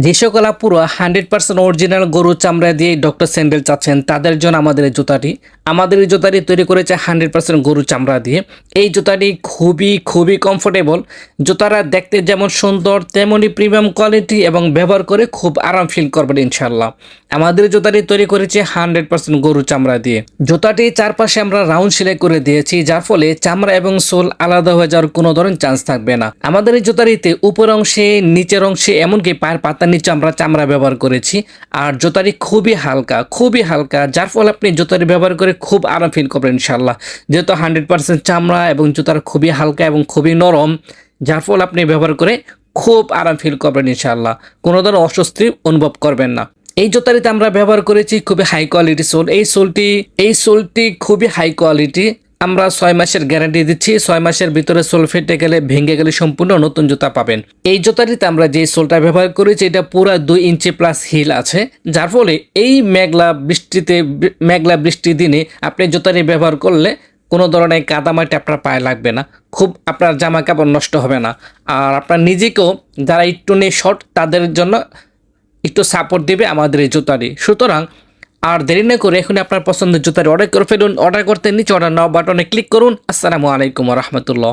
যে সকল আপুরা 100% অরিজিনাল গরুর চামড়া দিয়ে ডক্টর স্যান্ডেল চাচ্ছেন তাদের জন্য আমাদের এই জুতাটি তৈরি করেছে 100% গরুর চামড়া দিয়ে। এই জুতাটি খুবই কমফোর্টেবল। জুতাটা দেখতে যেমন সুন্দর তেমনই প্রিমিয়াম কোয়ালিটি এবং ব্যবহার করে খুব আরাম ফিল করবেন ইনশাল্লাহ। আমাদের জুতাটি তৈরি করেছে 100% গরুর চামড়া দিয়ে। জুতাটি চারপাশে আমরা রাউন্ড সেলাই করে দিয়েছি, যার ফলে চামড়া এবং সোল আলাদা হয়ে যাওয়ার কোনো ধরনের চান্স থাকবে না। আমাদের এই জুতাটিতে উপর অংশে, নিচের অংশে, এমনকি পায়ের পাতার নিচে আমরা চামড়া ব্যবহার করেছি। আর জুতাটি খুবই হালকা, যার ফলে আপনি জুতাটি ব্যবহার করে খুব আরাম ফিল করবেন ইনশাল্লাহ। যেহেতু 100% চামড়া এবং জুতার খুবই হালকা এবং খুবই নরম, যার ফলে আপনি ব্যবহার করে খুব আরাম ফিল করবেন ইনশাল্লাহ। কোনো ধরনের অস্বস্তি অনুভব করবেন না। এই জুতাটিতে আমরা ব্যবহার করেছি খুবই হাই কোয়ালিটি সোল। এই সোলটি খুবই হাই কোয়ালিটি। আমরা 6 মাসের গ্যারান্টি দিচ্ছি। 6 মাসের ভিতরে সোল ফেটে গেলে, ভেঙে গেলে সম্পূর্ণ নতুন জুতা পাবেন। এই জুতাটিতে আমরা যে সোলটা ব্যবহার করেছি এটা পুরো 2 ইঞ্চি প্লাস হিল আছে, যার ফলে এই মেঘলা বৃষ্টির দিনে আপনি জুতাটি ব্যবহার করলে কোনো ধরনের কাদামাটি আপনার পায়ে লাগবে না, আপনার জামা কাপড় নষ্ট হবে না। আর আপনার নিজেকেও, যারা একটু শর্ট তাদের জন্য একটু সাপোর্ট দিবে আমাদের এই জুতাটি। সুতরাং আর দেরি না করে এখন আপনার পছন্দের জুতাটি অর্ডার করে ফেলুন। অর্ডার করতে নিচে অর্ডার নাও বাটনে ক্লিক করুন। আসসালামু আলাইকুম ওয়া রাহমাতুল্লাহ।